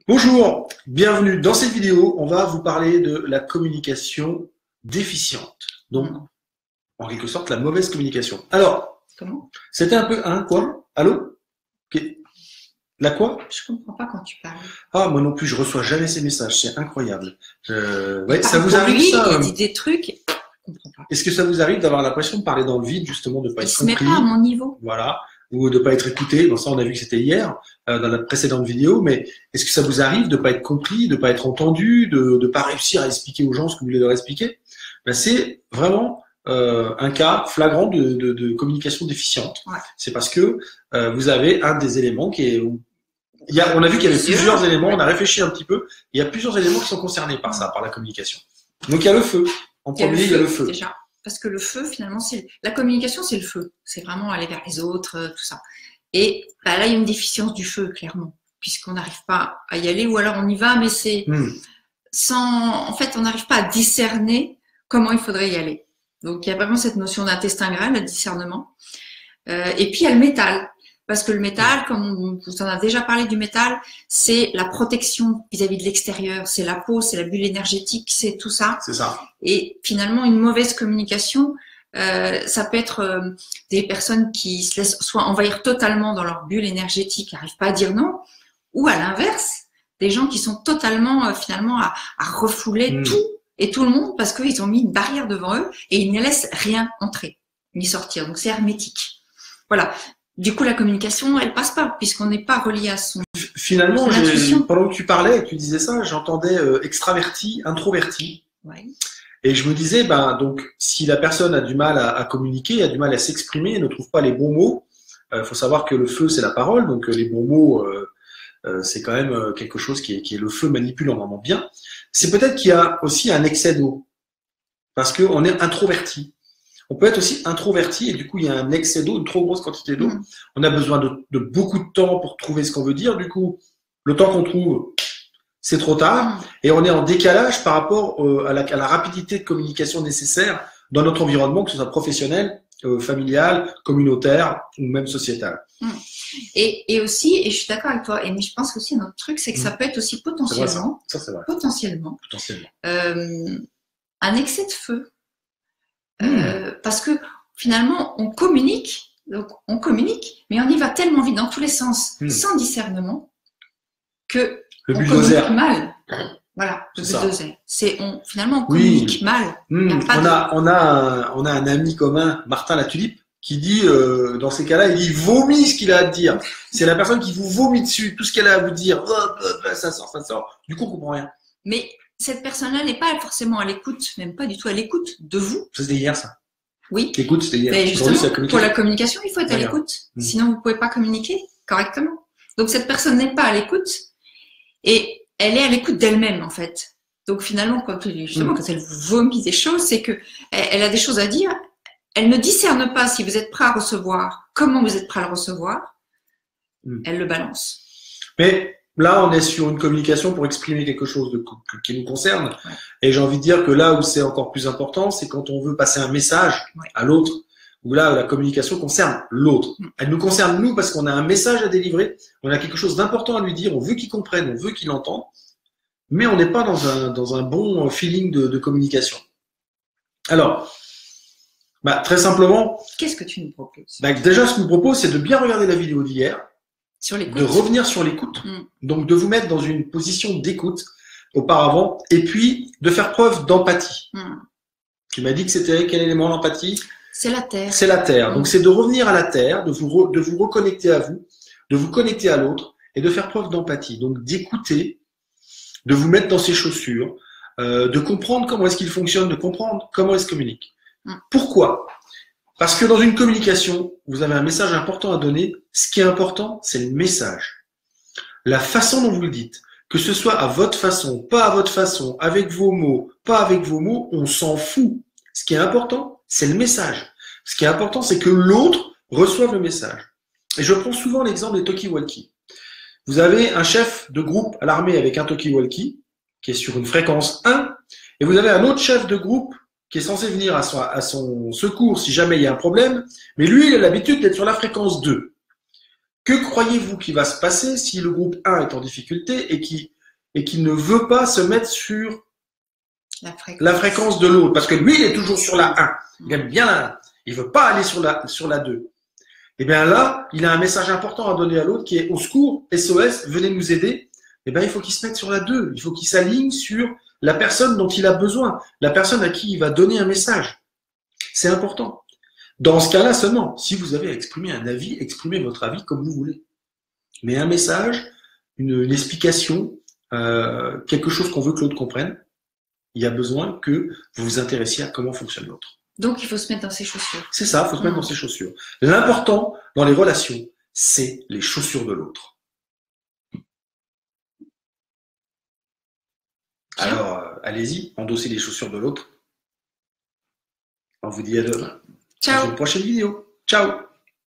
Bonjour, bienvenue. Dans cette vidéo, on va vous parler de la communication déficiente. Donc, en quelque sorte, la mauvaise communication. Alors, Comment? c'était un peu quoi? Allô? Ok. La quoi? Je comprends pas quand tu parles. Ah, moi non plus, je reçois jamais ces messages, c'est incroyable. Ouais, Il ça parle vous pour arrive lui, ça? il dit des trucs, je comprends pas. Est-ce que ça vous arrive d'avoir l'impression de parler dans le vide, justement, de pas Il être se met compris? pas à mon niveau. Voilà, ou de pas être écouté. Bon, ça, on a vu que c'était hier, dans la précédente vidéo, mais est-ce que ça vous arrive de pas être compris, de pas être entendu, de pas réussir à expliquer aux gens ce que vous voulez leur expliquer? Ben, c'est vraiment un cas flagrant de communication déficiente. Ouais. C'est parce que vous avez un des éléments qui est... on a vu qu'il y avait plusieurs éléments, on a réfléchi un petit peu, il y a plusieurs éléments qui sont concernés par ça, par la communication. Donc il y a le feu. En premier, il y a le feu. Déjà. Parce que le feu, finalement, la communication, c'est le feu. C'est vraiment aller vers les autres, tout ça. Et bah, là, il y a une déficience du feu, clairement, puisqu'on n'arrive pas à y aller, ou alors on y va, mais c'est en fait, on n'arrive pas à discerner comment il faudrait y aller. Donc, il y a vraiment cette notion d'intestin grêle, le discernement. Et puis, il y a le métal. Parce que le métal, comme on vous en a déjà parlé du métal, c'est la protection vis-à-vis de l'extérieur, c'est la peau, c'est la bulle énergétique, c'est tout ça. C'est ça. Et finalement, une mauvaise communication, ça peut être des personnes qui se laissent soit envahir totalement dans leur bulle énergétique, qui n'arrivent pas à dire non, ou à l'inverse, des gens qui sont totalement finalement à refouler tout et tout le monde parce qu'ils ont mis une barrière devant eux et ils ne laissent rien entrer ni sortir. Donc c'est hermétique. Voilà. Du coup, la communication, elle passe pas, puisqu'on n'est pas relié à son Finalement, pendant que tu parlais et que tu disais ça, j'entendais extraverti, introverti. Ouais. Et je me disais, donc, si la personne a du mal à communiquer, a du mal à s'exprimer, ne trouve pas les bons mots, faut savoir que le feu, c'est la parole, donc les bons mots, c'est quand même quelque chose qui est le feu manipulant vraiment bien. C'est peut-être qu'il y a aussi un excès d'eau, parce qu'on est introverti. On peut être aussi introverti et du coup, il y a un excès d'eau, une trop grosse quantité d'eau. On a besoin de beaucoup de temps pour trouver ce qu'on veut dire. Du coup, le temps qu'on trouve, c'est trop tard. Et on est en décalage par rapport à la rapidité de communication nécessaire dans notre environnement, que ce soit professionnel, familial, communautaire ou même sociétal. Et aussi, et je suis d'accord avec toi, mais je pense aussi un autre truc, c'est que ça peut être aussi potentiellement, un excès de feu. Parce que finalement, on communique, mais on y va tellement vite dans tous les sens, sans discernement, que le on bulldozer. communique mal. Voilà, le bulldozer. Finalement, on communique mal. On a un ami commun, Martin la Tulipe, qui dit, dans ces cas-là, il vomit ce qu'il a à dire. C'est la personne qui vous vomit dessus, tout ce qu'elle a à vous dire. Ça sort. Du coup, on comprend rien. Mais cette personne-là n'est pas forcément à l'écoute, même pas du tout à l'écoute de vous. Ça, c'était hier, ça. Oui. L'écoute, c'était hier. Mais justement, pour la communication, il faut être à l'écoute. Sinon, vous ne pouvez pas communiquer correctement. Donc, cette personne n'est pas à l'écoute et elle est à l'écoute d'elle-même, en fait. Donc, finalement, quand elle vous vomit des choses, c'est que elle a des choses à dire. Elle ne discerne pas si vous êtes prêt à recevoir, comment vous êtes prêt à le recevoir. Elle le balance. Mais là, on est sur une communication pour exprimer quelque chose qui nous concerne. Et j'ai envie de dire que là où c'est encore plus important, c'est quand on veut passer un message à l'autre, où là, la communication concerne l'autre. Elle nous concerne, nous, parce qu'on a un message à délivrer, on a quelque chose d'important à lui dire, on veut qu'il comprenne, on veut qu'il entende, mais on n'est pas dans un bon feeling de communication. Alors, très simplement… Qu'est-ce que tu nous proposes? Déjà, ce que je vous propose, c'est de bien regarder la vidéo d'hier, de revenir sur l'écoute, donc de vous mettre dans une position d'écoute auparavant, et puis de faire preuve d'empathie. Tu m'as dit que c'était quel élément l'empathie? C'est la terre. C'est la terre. Donc c'est de revenir à la terre, de vous reconnecter à vous, de vous connecter à l'autre, et de faire preuve d'empathie. Donc d'écouter, de vous mettre dans ses chaussures, de comprendre comment est-ce qu'il fonctionne, de comprendre comment est-ce qu'il communique. Pourquoi? Parce que dans une communication, vous avez un message important à donner. Ce qui est important, c'est le message. La façon dont vous le dites, que ce soit à votre façon, pas à votre façon, avec vos mots, pas avec vos mots, on s'en fout. Ce qui est important, c'est le message. Ce qui est important, c'est que l'autre reçoive le message. Et je prends souvent l'exemple des talkie-walkie. Vous avez un chef de groupe à l'armée avec un talkie-walkie qui est sur une fréquence 1, et vous avez un autre chef de groupe qui est censé venir à son secours si jamais il y a un problème, mais lui, il a l'habitude d'être sur la fréquence 2. Que croyez-vous qu'il va se passer si le groupe 1 est en difficulté et qui et qu'il ne veut pas se mettre sur la fréquence de l'autre. Parce que lui, il est toujours sur la 1. Il aime bien la 1. Il ne veut pas aller sur la 2. Et bien là, il a un message important à donner à l'autre qui est au secours, SOS, venez nous aider. Et bien il faut qu'il se mette sur la 2. Il faut qu'il s'aligne sur la personne dont il a besoin, la personne à qui il va donner un message. C'est important. Dans ce cas-là seulement, si vous avez à exprimer un avis, exprimez votre avis comme vous voulez. Mais un message, une explication, quelque chose qu'on veut que l'autre comprenne, il y a besoin que vous vous intéressiez à comment fonctionne l'autre. Donc, il faut se mettre dans ses chaussures. C'est ça, il faut se mettre dans ses chaussures. L'important dans les relations, c'est les chaussures de l'autre. Alors, allez-y, endossez les chaussures de l'autre. On vous dit à demain. Ciao. Dans une prochaine vidéo. Ciao.